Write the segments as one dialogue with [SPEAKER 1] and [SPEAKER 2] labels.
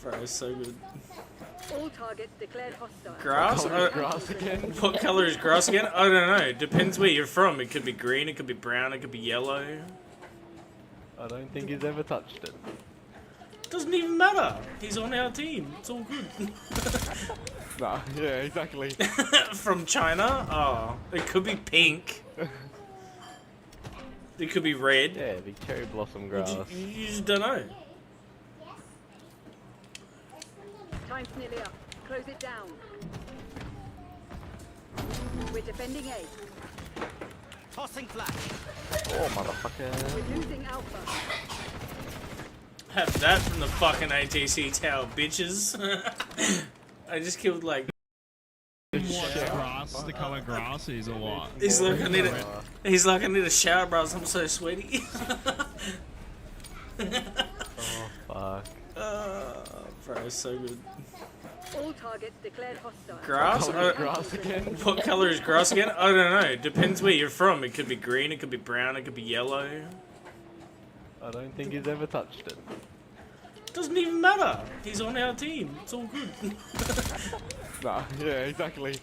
[SPEAKER 1] Bro, it's so good.
[SPEAKER 2] All targets declared hostile.
[SPEAKER 1] Grass?
[SPEAKER 3] Grass again?
[SPEAKER 1] What color is grass again? I don't know. Depends where you're from. It could be green, it could be brown, it could be yellow.
[SPEAKER 3] I don't think he's ever touched it.
[SPEAKER 1] Doesn't even matter. He's on our team. It's all good.
[SPEAKER 3] Nah, yeah, exactly.
[SPEAKER 1] From China? Oh, it could be pink. It could be red.
[SPEAKER 3] Yeah, big cherry blossom grass.
[SPEAKER 1] You just don't know.
[SPEAKER 2] Time's nearly up. Close it down. We're defending A.
[SPEAKER 4] Tossing flash.
[SPEAKER 3] Oh, motherfucker.
[SPEAKER 2] We're losing Alpha.
[SPEAKER 1] Have that from the fucking ATC tower, bitches. I just killed like.
[SPEAKER 5] What, grass? The color grass is or what?
[SPEAKER 1] He's like, I need a shower, bros. I'm so sweaty.
[SPEAKER 3] Oh, fuck.
[SPEAKER 1] Bro, it's so good.
[SPEAKER 2] All targets declared hostile.
[SPEAKER 1] Grass?
[SPEAKER 3] Grass again?
[SPEAKER 1] What color is grass again? I don't know. Depends where you're from. It could be green, it could be brown, it could be yellow.
[SPEAKER 3] I don't think he's ever touched it.
[SPEAKER 1] Doesn't even matter. He's on our team. It's all good.
[SPEAKER 3] Nah, yeah, exactly.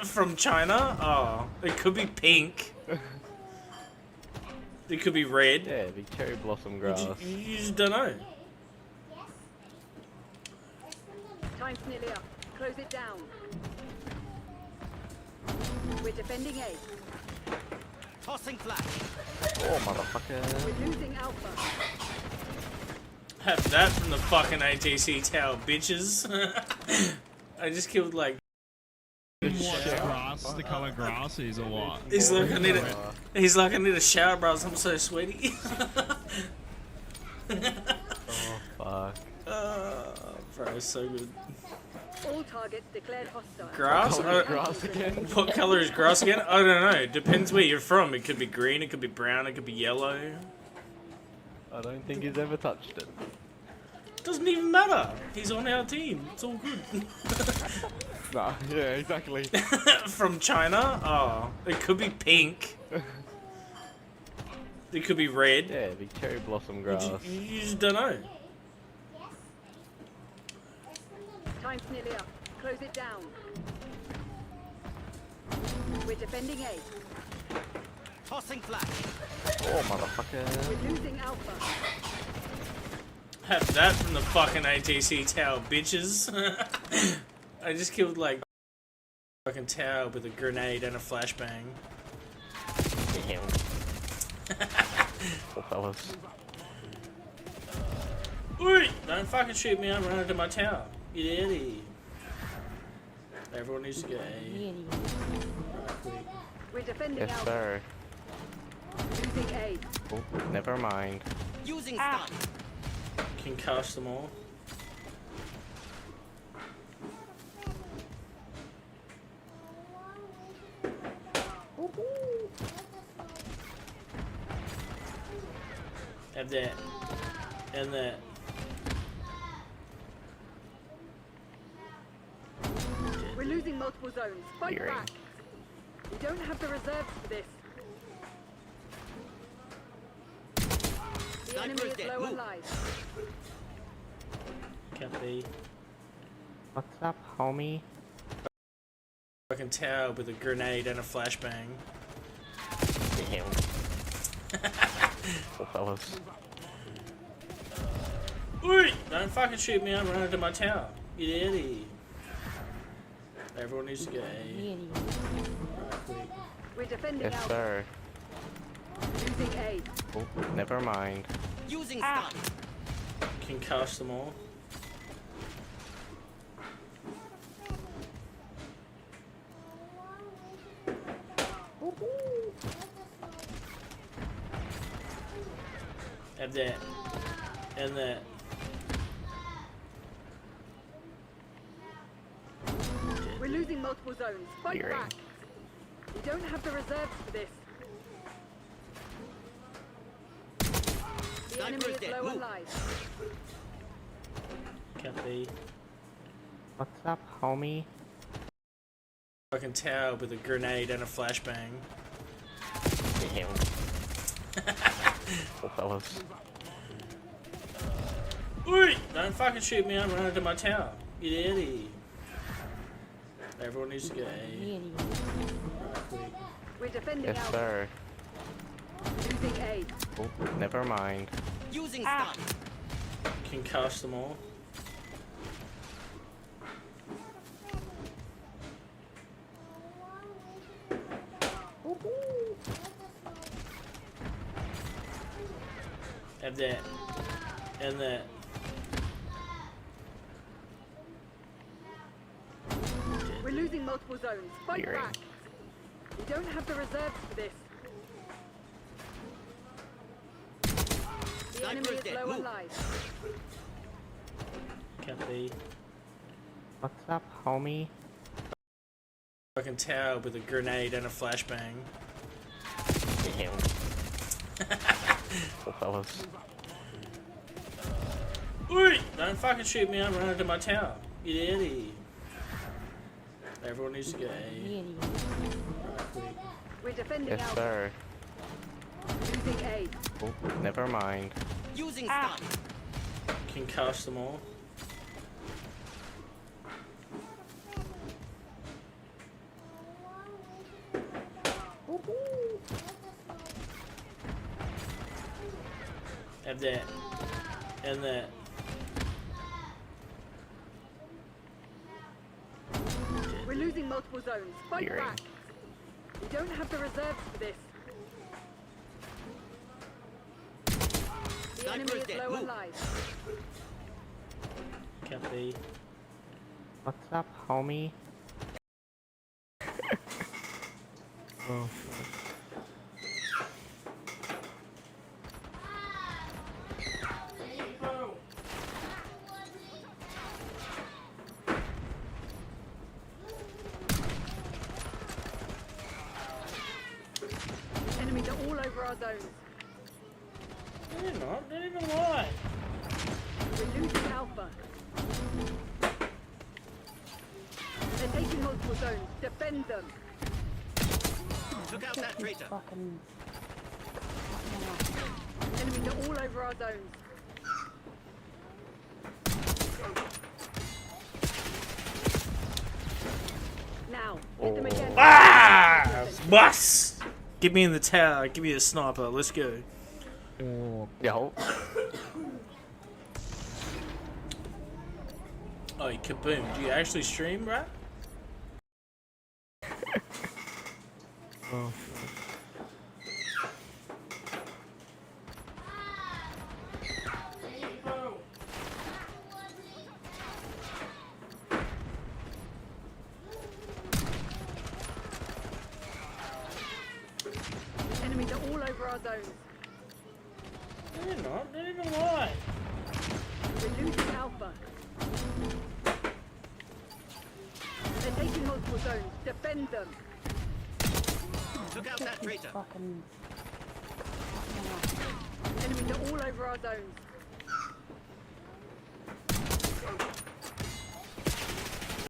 [SPEAKER 1] From China? Oh, it could be pink. It could be red.
[SPEAKER 3] Yeah, big cherry blossom grass.
[SPEAKER 1] You just don't know.
[SPEAKER 2] Time's nearly up. Close it down. We're defending A.
[SPEAKER 4] Tossing flash.
[SPEAKER 3] Oh, motherfucker.
[SPEAKER 2] We're losing Alpha.
[SPEAKER 1] Have that from the fucking ATC tower, bitches. I just killed like.
[SPEAKER 5] What, grass? The color grass is or what?
[SPEAKER 1] He's like, I need a shower, bros. I'm so sweaty.
[SPEAKER 3] Oh, fuck.
[SPEAKER 1] Bro, it's so good.
[SPEAKER 2] All targets declared hostile.
[SPEAKER 1] Grass?
[SPEAKER 3] Grass again?
[SPEAKER 1] What color is grass again? I don't know. Depends where you're from. It could be green, it could be brown, it could be yellow.
[SPEAKER 3] I don't think he's ever touched it.
[SPEAKER 1] Doesn't even matter. He's on our team. It's all good.
[SPEAKER 3] Nah, yeah, exactly.
[SPEAKER 1] From China? Oh, it could be pink. It could be red.
[SPEAKER 3] Yeah, big cherry blossom grass.
[SPEAKER 1] You just don't know.
[SPEAKER 2] Time's nearly up. Close it down. We're defending A.
[SPEAKER 4] Tossing flash.
[SPEAKER 3] Oh, motherfucker.
[SPEAKER 2] We're losing Alpha.
[SPEAKER 1] Have that from the fucking ATC tower, bitches. I just killed like fucking tower with a grenade and a flashbang.
[SPEAKER 3] Damn. Oh, fellas.
[SPEAKER 1] Oi! Don't fucking shoot me, I'm running to my tower. You daddy. Everyone needs to get A.
[SPEAKER 2] We're defending
[SPEAKER 3] Yes,
[SPEAKER 2] Alpha.
[SPEAKER 3] sir.
[SPEAKER 2] Losing A.
[SPEAKER 3] Oh, never mind.
[SPEAKER 4] Using stun.
[SPEAKER 1] Concuss them all. Have that. And that.
[SPEAKER 2] We're losing multiple zones. Fight
[SPEAKER 3] Clearing.
[SPEAKER 2] back. We don't have the reserves for this. The enemy
[SPEAKER 4] Sniper's
[SPEAKER 2] is
[SPEAKER 4] dead.
[SPEAKER 2] low on
[SPEAKER 4] Move.
[SPEAKER 2] lives.
[SPEAKER 1] Can't be.
[SPEAKER 3] What's up, homie?
[SPEAKER 1] Fucking tower with a grenade and a flashbang.
[SPEAKER 3] Damn. Oh, fellas.
[SPEAKER 1] Oi! Don't fucking shoot me, I'm running to my tower. You daddy. Everyone needs to get A.
[SPEAKER 2] We're defending
[SPEAKER 3] Yes,
[SPEAKER 2] Alpha.
[SPEAKER 3] sir.
[SPEAKER 2] Losing A.
[SPEAKER 3] Oh, never mind.
[SPEAKER 4] Using stun.
[SPEAKER 1] Concuss them all. Have that. And that.
[SPEAKER 2] We're losing multiple zones. Fight
[SPEAKER 3] Clearing.
[SPEAKER 2] back. We don't have the reserves for this. The enemy
[SPEAKER 4] Sniper's
[SPEAKER 2] is
[SPEAKER 4] dead.
[SPEAKER 2] low on
[SPEAKER 4] Move.
[SPEAKER 2] lives.
[SPEAKER 1] Can't be.
[SPEAKER 3] What's up, homie?
[SPEAKER 1] Fucking tower with a grenade and a flashbang.
[SPEAKER 3] Damn. Oh, fellas.
[SPEAKER 1] Oi! Don't fucking shoot me, I'm running to my tower. Get out of here. Everyone needs to go.
[SPEAKER 2] We're defending
[SPEAKER 3] Yes,
[SPEAKER 2] Alpha.
[SPEAKER 3] sir.
[SPEAKER 2] Losing A.
[SPEAKER 3] Oh, never mind.
[SPEAKER 4] Using stun.
[SPEAKER 1] Concuss them all. Have that. And that.
[SPEAKER 2] We're losing multiple zones. Fight
[SPEAKER 3] Hearing.
[SPEAKER 2] back. We don't have the reserves for this. The
[SPEAKER 4] Sniper
[SPEAKER 2] enemy
[SPEAKER 4] is
[SPEAKER 2] is
[SPEAKER 4] dead.
[SPEAKER 2] low
[SPEAKER 4] Move.
[SPEAKER 2] on life.
[SPEAKER 1] Can't be.
[SPEAKER 3] What's up, homie?
[SPEAKER 1] Fucking tower with a grenade and a flashbang.
[SPEAKER 3] Damn. Oh, fellas.
[SPEAKER 1] Oi! Don't fucking shoot me, I'm running to my tower. Get out of here. Everyone needs to go.
[SPEAKER 2] We're defending
[SPEAKER 3] Yes,
[SPEAKER 2] Alpha.
[SPEAKER 3] sir.
[SPEAKER 2] Losing A.
[SPEAKER 3] Oh, never mind.
[SPEAKER 4] Using stun.
[SPEAKER 1] Concuss them all. Have that. And that.
[SPEAKER 2] We're losing multiple zones. Fight
[SPEAKER 3] Hearing.
[SPEAKER 2] back. We don't have the reserves for this. The
[SPEAKER 4] Sniper
[SPEAKER 2] enemy
[SPEAKER 4] is
[SPEAKER 2] is
[SPEAKER 4] dead.
[SPEAKER 2] low on
[SPEAKER 4] Move.
[SPEAKER 2] life.
[SPEAKER 1] Can't be.
[SPEAKER 3] What's up, homie? Oh.
[SPEAKER 2] Enemies are all over our zones.
[SPEAKER 1] No, they're not. They're even lying.
[SPEAKER 2] We're losing Alpha. They're taking multiple zones. Defend them.
[SPEAKER 4] Took out that traitor.
[SPEAKER 2] Enemies are all over our zones. Now, hit them again.
[SPEAKER 1] Ah! Bus! Get me in the tower. Give me a sniper. Let's go.
[SPEAKER 3] Yo.
[SPEAKER 1] Oh, kaboom. Do you actually stream, right?
[SPEAKER 3] Oh.
[SPEAKER 2] Enemies are all over our zones.
[SPEAKER 1] No, they're not. They're even lying.
[SPEAKER 2] We're losing Alpha. They're taking multiple zones. Defend them.
[SPEAKER 4] Took out that traitor.
[SPEAKER 2] Enemies are all over our zones.